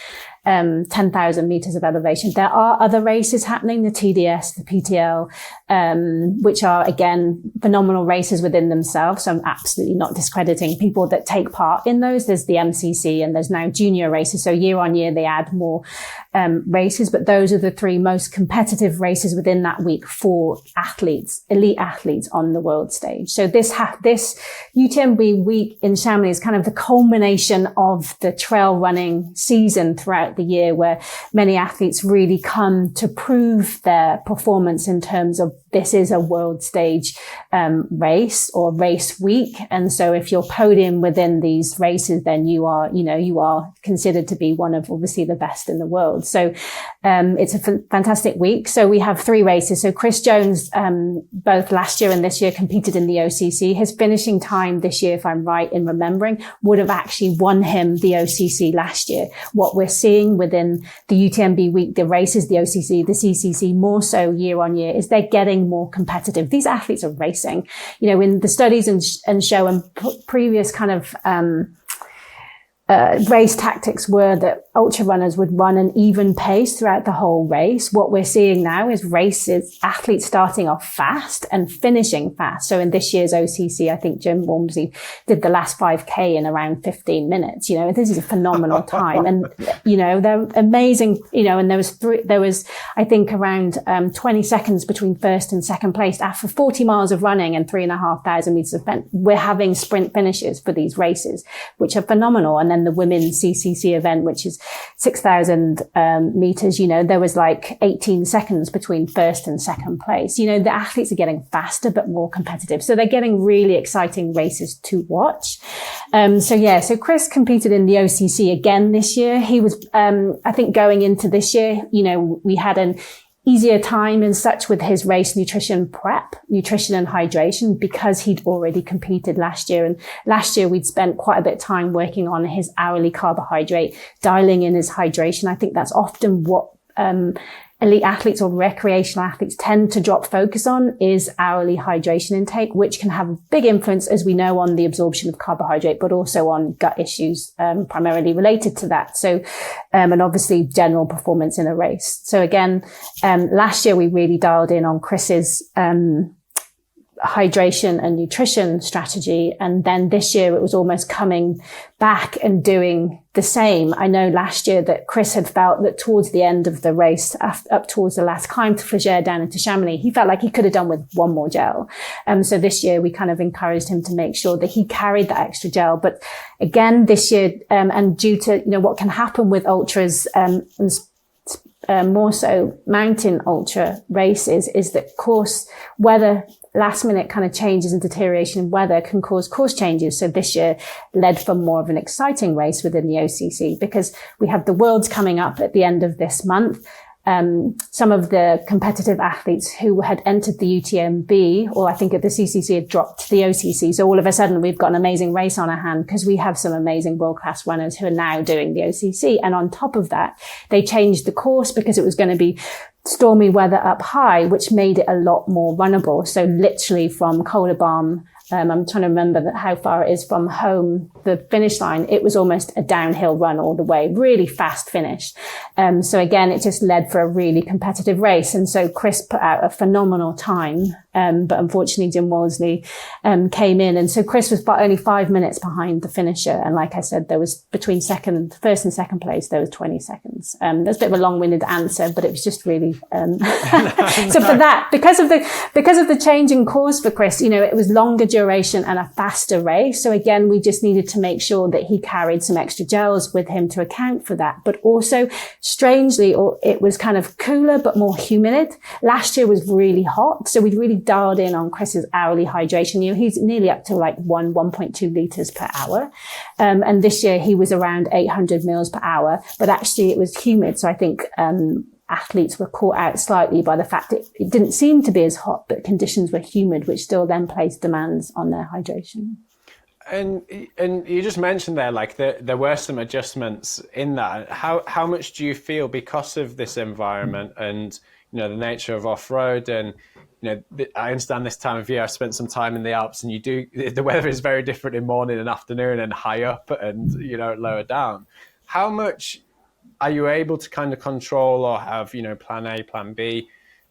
10,000 meters of elevation. There are other races happening, the TDS, the PTL, which are, again, phenomenal races within themselves. So I'm absolutely not discrediting people that take part in those. There's the MCC and there's now junior races. So year on year, they add more races, but those are the three most competitive races within that week for athletes, elite athletes on the world stage. So this UTMB week in Chamonix is kind of the culmination of the trail running season throughout the year, where many athletes really come to prove their performance in terms of this is a world stage race or race week. And so if you're podium within these races, then you are considered to be one of obviously the best in the world. So it's a fantastic week. So we have three races. So Kris Jones, both last year and this year, competed in the OCC. His finishing time this year, if I'm right in remembering, would have actually won him the OCC last year. What we're seeing within the UTMB week, the races, the OCC, the CCC, more so year on year, is they're getting more competitive. These athletes are racing, in the studies and show and previous kind of race tactics were that ultra runners would run an even pace throughout the whole race. What we're seeing now is athletes starting off fast and finishing fast. So in this year's OCC, I think Jim Walmsley did the last 5K in around 15 minutes. This is a phenomenal time. And, they're amazing, and there was, I think, around 20 seconds between first and second place. After 40 miles of running and 3,500 meters of event, we're having sprint finishes for these races, which are phenomenal. And then the women's CCC event, which is 6,000 meters, there was like 18 seconds between first and second place. The athletes are getting faster but more competitive. So they're getting really exciting races to watch. So Kris competed in the OCC again this year. He was, I think going into this year, we had an easier time and such with his race nutrition and hydration, because he'd already competed last year. And last year we'd spent quite a bit of time working on his hourly carbohydrate, dialing in his hydration. I think that's often what elite athletes or recreational athletes tend to drop focus on, is hourly hydration intake, which can have a big influence, as we know, on the absorption of carbohydrate, but also on gut issues, primarily related to that. So, and obviously general performance in a race. So again, last year we really dialed in on Kris's, hydration and nutrition strategy. And then this year it was almost coming back and doing the same. I know last year that Kris had felt that towards the end of the race, up towards the last climb to Flagere down into Chamonix, he felt like he could have done with one more gel. So this year we kind of encouraged him to make sure that he carried that extra gel. But again, this year, and due to, what can happen with ultras, more so mountain ultra races, is that course weather, last minute kind of changes and deterioration in weather can cause course changes. So this year led for more of an exciting race within the OCC, because we have the Worlds coming up at the end of this month. Some of the competitive athletes who had entered the UTMB, or I think at the CCC, had dropped to the OCC. So all of a sudden we've got an amazing race on our hand, because we have some amazing world-class runners who are now doing the OCC. And on top of that, they changed the course because it was going to be stormy weather up high, which made it a lot more runnable. So literally from Kodabarm, I'm trying to remember how far it is from home, the finish line, it was almost a downhill run all the way, really fast finish. So again, it just led for a really competitive race. And so Kris put out a phenomenal time. But unfortunately, Jim Walmsley came in. And so Kris was only 5 minutes behind the finisher. And like I said, there was between first and second place, there was 20 seconds. That's a bit of a long-winded answer, but it was just really, so for that, because of the change in course for Kris, it was longer duration and a faster race. So again, we just needed to make sure that he carried some extra gels with him to account for that. But also, strangely, it was kind of cooler, but more humid. Last year was really hot. So we'd really dialed in on Kris's hourly hydration. He's nearly up to like 1.2 liters per hour. And this year he was around 800 mils per hour, but actually it was humid. So I think, athletes were caught out slightly by the fact that it didn't seem to be as hot, but conditions were humid, which still then placed demands on their hydration. And you just mentioned there, like there were some adjustments in that. How much do you feel, because of this environment and the nature of off road, and I understand this time of year. I spent some time in the Alps, and the weather is very different in morning and afternoon, and high up and lower down. How much are you able to kind of control or have plan A, plan B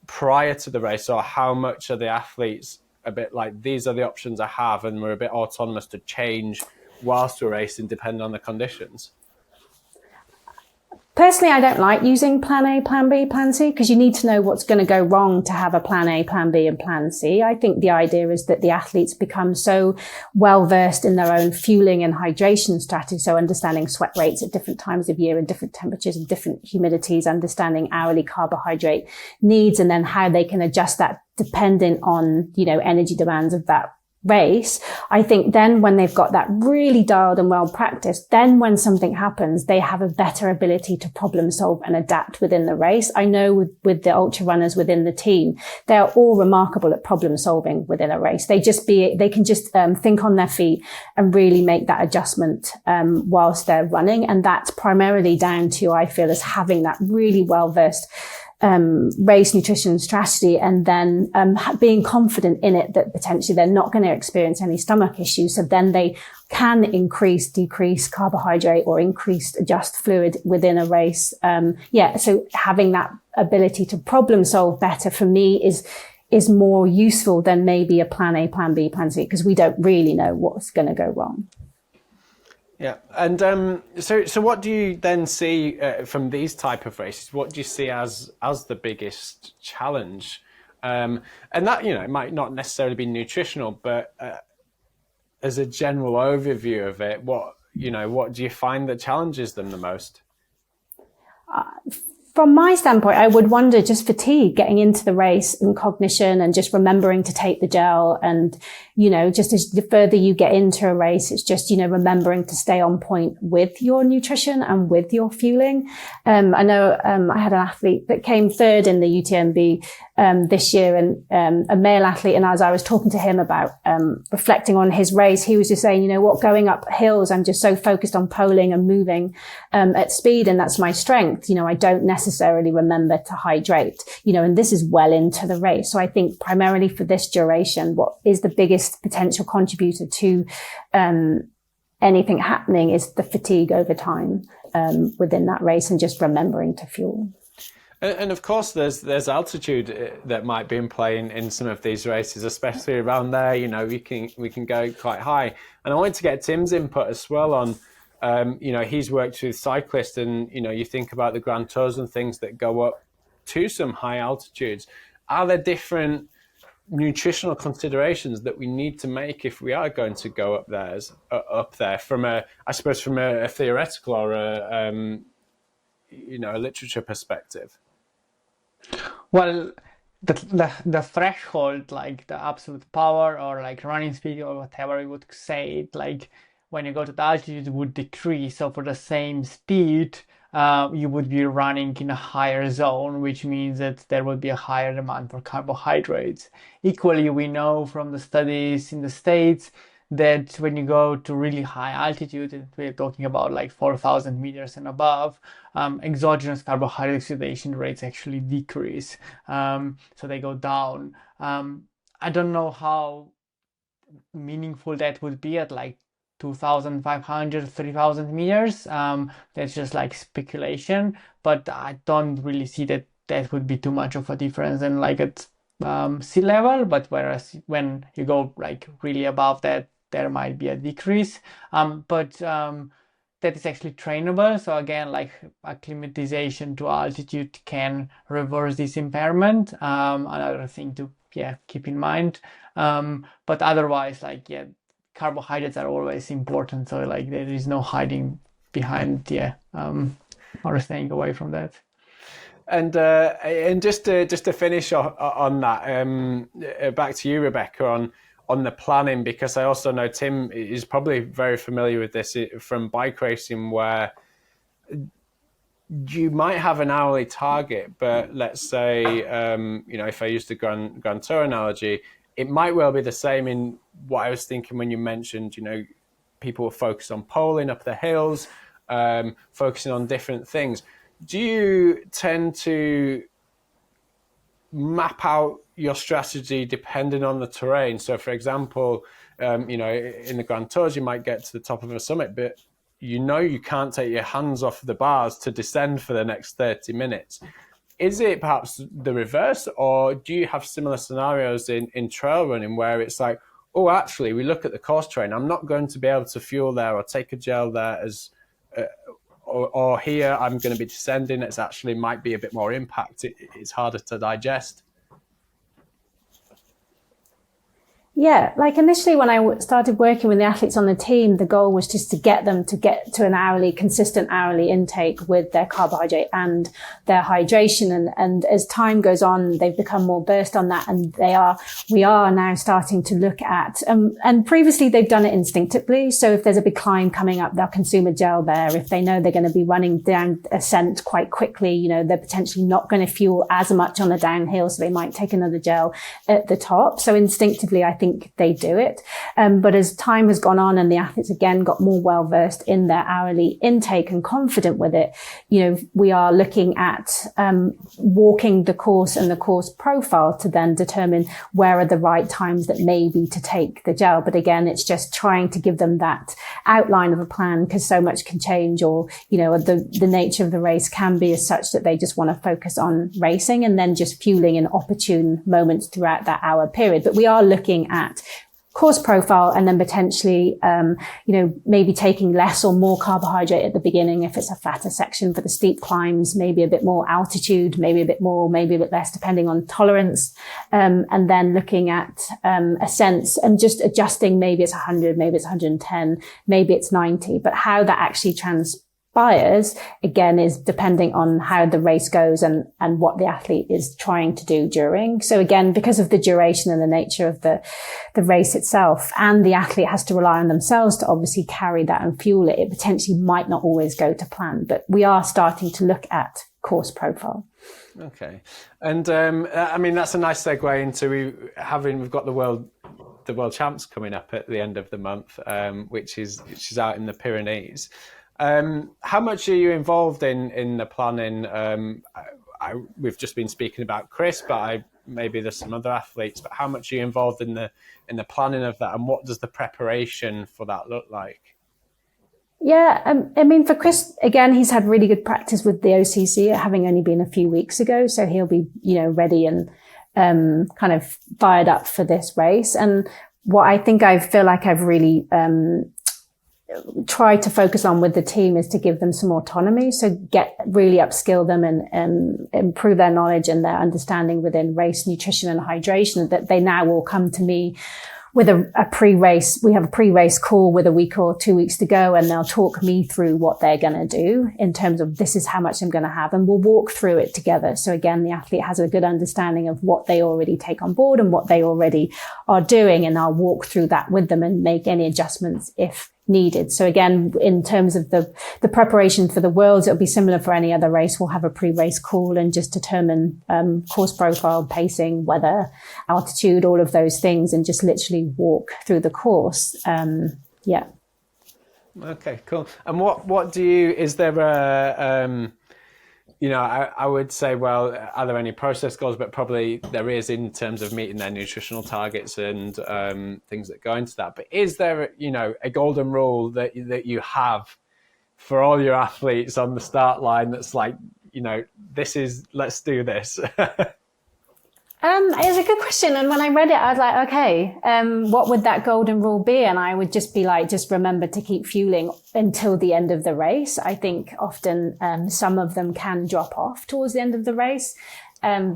prior to the race, or how much are the athletes a bit like, these are the options I have, and we're a bit autonomous to change whilst we're racing depending on the conditions? Personally, I don't like using plan A, plan B, plan C, because you need to know what's going to go wrong to have a plan A, plan B, and plan C. I think the idea is that the athletes become so well versed in their own fueling and hydration strategy. So understanding sweat rates at different times of year and different temperatures and different humidities, understanding hourly carbohydrate needs, and then how they can adjust that dependent on, energy demands of that race. I think then when they've got that really dialed and well practiced, then when something happens, they have a better ability to problem solve and adapt within the race. I know with the ultra runners within the team, they're all remarkable at problem solving within a race. They can just think on their feet and really make that adjustment whilst they're running. And that's primarily down to, I feel, as having that really well versed race nutrition strategy, and then being confident in it that potentially they're not going to experience any stomach issues. So then they can decrease carbohydrate or adjust fluid within a race. So having that ability to problem solve better for me is more useful than maybe a plan A, plan B, plan C, because we don't really know what's going to go wrong. Yeah, and so what do you then see from these type of races? What do you see as the biggest challenge? And that it might not necessarily be nutritional, but as a general overview of it, what do you find that challenges them the most? From my standpoint, I would wonder just fatigue getting into the race and cognition and just remembering to take the gel. And, just as the further you get into a race, it's just, remembering to stay on point with your nutrition and with your fueling. I know, I had an athlete that came third in the UTMB, this year, and, a male athlete. And as I was talking to him about, reflecting on his race, he was just saying, going up hills, I'm just so focused on poling and moving, at speed. And that's my strength. I don't necessarily remember to hydrate, and this is well into the race. So I think primarily for this duration, what is the biggest potential contributor to anything happening is the fatigue over time within that race, and just remembering to fuel. And of course, there's altitude that might be in play in some of these races, especially around there. We can go quite high. And I wanted to get Tim's input as well on. He's worked with cyclists, and you think about the Grand Tours and things that go up to some high altitudes. Are there different nutritional considerations that we need to make if we are going to go up there from a theoretical or a literature perspective? Well, the threshold, like the absolute power or like running speed or whatever you would say it, like when you go to the altitude, it would decrease. So for the same speed, you would be running in a higher zone, which means that there would be a higher demand for carbohydrates. Equally, we know from the studies in the States that when you go to really high altitude, we're talking about like 4,000 meters and above, exogenous carbohydrate oxidation rates actually decrease. So they go down. I don't know how meaningful that would be at like 2,500, 3,000 meters. That's just like speculation, but I don't really see that would be too much of a difference and like at sea level. But whereas when you go like really above that, there might be a decrease. But that is actually trainable. So again, like acclimatization to altitude can reverse this impairment. Another thing to keep in mind. But otherwise, carbohydrates are always important. So like there is no hiding behind or staying away from that. And just to finish on that, back to you, Rebecca, on the planning, because I also know Tim is probably very familiar with this from bike racing, where you might have an hourly target, but let's say, if I use the Grand Tour analogy, it might well be the same in what I was thinking when you mentioned, people will focus on poling up the hills, focusing on different things. Do you tend to map out your strategy depending on the terrain? So for example, you know, in the Grand Tours, you might get to the top of a summit, but you know you can't take your hands off the bars to descend for the next 30 minutes. Is it perhaps the reverse, or do you have similar scenarios in trail running where it's like, oh, actually, we look at the course terrain, I'm not going to be able to fuel there or take a gel there as, or here I'm going to be descending, it's actually might be a bit more impact, it's harder to digest? Yeah, like initially when I started working with the athletes on the team, the goal was just to get them to get to an consistent hourly intake with their carbohydrate and their hydration. And as time goes on, they've become more versed on that. And we are now starting to look at, and previously they've done it instinctively. So if there's a big climb coming up, they'll consume a gel there. If they know they're going to be running down ascent quite quickly, you know, they're potentially not going to fuel as much on the downhill. So they might take another gel at the top. So instinctively, I think they do it. But as time has gone on and the athletes again got more well versed in their hourly intake and confident with it, you know, we are looking at walking the course and the course profile to then determine where are the right times that maybe to take the gel. But again, it's just trying to give them that outline of a plan, because so much can change, or, you know, the nature of the race can be as such that they just want to focus on racing and then just fueling in opportune moments throughout that hour period. But we are looking at course profile and then potentially, you know, maybe taking less or more carbohydrate at the beginning if it's a flatter section for the steep climbs, maybe a bit more altitude, maybe a bit more, maybe a bit less, depending on tolerance. And then looking at ascents and just adjusting, maybe it's 100, maybe it's 110, maybe it's 90, but how that actually transpires again is depending on how the race goes and what the athlete is trying to do during. So again, because of the duration and the nature of the race itself, and the athlete has to rely on themselves to obviously carry that and fuel it, it potentially might not always go to plan. But we are starting to look at course profile. Okay. And I mean, that's a nice segue into we've got the world champs coming up at the end of the month, which is out in the Pyrenees. How much are you involved in the planning? We've just been speaking about Kris, but maybe there's some other athletes. But how much are you involved in the planning of that, and what does the preparation for that look like? Yeah, I mean, for Kris, again, he's had really good practice with the OCC, having only been a few weeks ago, so he'll be, you know, ready and kind of fired up for this race. And what I think I feel like I've really try to focus on with the team is to give them some autonomy. So really upskill them and improve their knowledge and their understanding within race nutrition and hydration, that they now will come to me with a pre-race. We have a pre-race call with a week or 2 weeks to go, and they'll talk me through what they're going to do in terms of this is how much I'm going to have, and we'll walk through it together. So again, the athlete has a good understanding of what they already take on board and what they already are doing, and I'll walk through that with them and make any adjustments if needed. So again, in terms of the preparation for the Worlds, it'll be similar for any other race. We'll have a pre-race call and just determine course profile, pacing, weather, altitude, all of those things, and just literally walk through the course. Yeah. Okay, cool. And what do you, is there a, you know, I would say, well, are there any process goals? But probably there is in terms of meeting their nutritional targets and things that go into that. But is there, you know, a golden rule that you have for all your athletes on the start line that's like, you know, let's do this? It's a good question. And when I read it, I was like, okay, what would that golden rule be? And I would just be like, just remember to keep fueling until the end of the race. I think often some of them can drop off towards the end of the race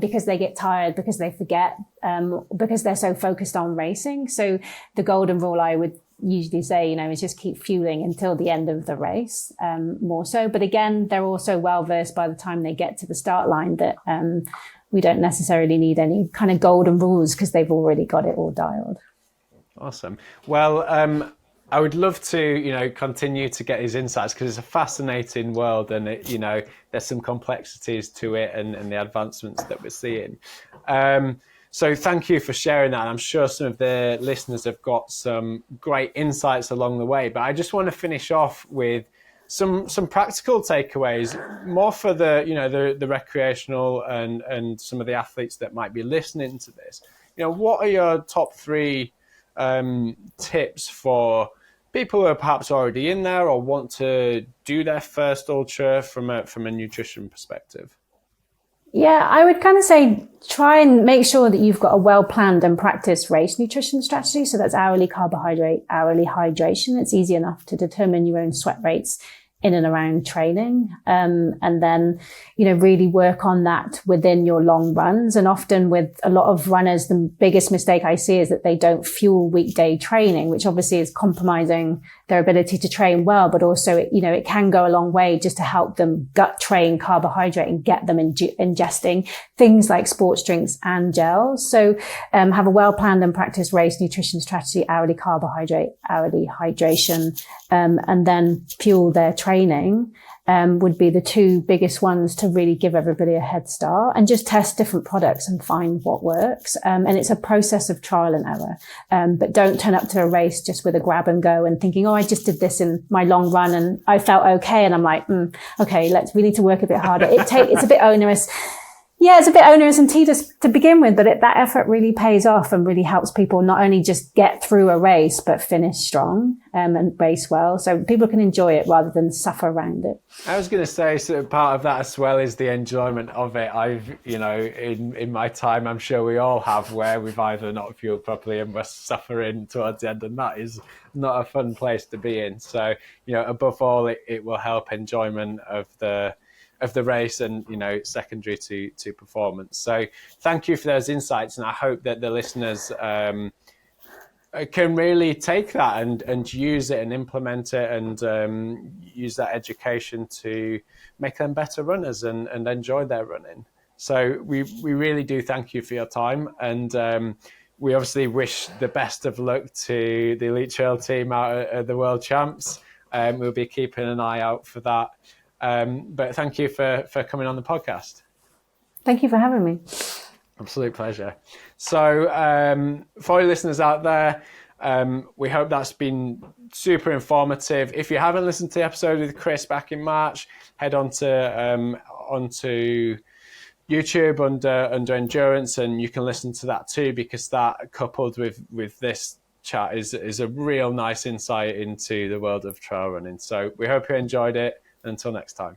because they get tired, because they forget, because they're so focused on racing. So the golden rule I would usually say, you know, is just keep fueling until the end of the race, more so. But again, they're also well versed by the time they get to the start line that we don't necessarily need any kind of golden rules because they've already got it all dialed. Awesome. Well, I would love to, you know, continue to get his insights because it's a fascinating world, and it, you know, there's some complexities to it and the advancements that we're seeing. So thank you for sharing that. I'm sure some of the listeners have got some great insights along the way, but I just want to finish off with some practical takeaways, more for the recreational and some of the athletes that might be listening to this. What are your top 3 tips for people who are perhaps already in there or want to do their first ultra from a nutrition perspective? Yeah, I would kind of say try and make sure that you've got a well-planned and practiced race nutrition strategy. So that's hourly carbohydrate, hourly hydration. It's easy enough to determine your own sweat rates in and around training. And then, really work on that within your long runs. And often with a lot of runners, the biggest mistake I see is that they don't fuel weekday training, which obviously is compromising their ability to train well, but also, it can go a long way just to help them gut train carbohydrate and get them ingesting things like sports drinks and gels. So, have a well-planned and practiced race nutrition strategy, hourly carbohydrate, hourly hydration, and then fuel their training, would be the 2 biggest ones to really give everybody a head start, and just test different products and find what works. And it's a process of trial and error. But don't turn up to a race just with a grab and go and thinking, I just did this in my long run and I felt okay. And I'm like, okay, we need to work a bit harder. It's a bit onerous. Yeah, it's a bit onerous and tedious to begin with, but that effort really pays off and really helps people not only just get through a race, but finish strong and race well. So people can enjoy it rather than suffer around it. I was going to say, so part of that as well is the enjoyment of it. I've, in my time, I'm sure we all have, where we've either not fueled properly and we're suffering towards the end, and that is not a fun place to be in. So, above all, it will help enjoyment of the race and, secondary to performance. So thank you for those insights. And I hope that the listeners can really take that and use it and implement it and use that education to make them better runners and enjoy their running. So we really do thank you for your time. And we obviously wish the best of luck to the Elite Trail team out at the World Champs. We'll be keeping an eye out for that. But thank you for coming on the podcast. Thank you for having me. Absolute pleasure. So for your listeners out there, we hope that's been super informative. If you haven't listened to the episode with Kris back in March, head onto YouTube under Nduranz, and you can listen to that too, because that, coupled with this chat, is a real nice insight into the world of trail running. So we hope you enjoyed it. Until next time.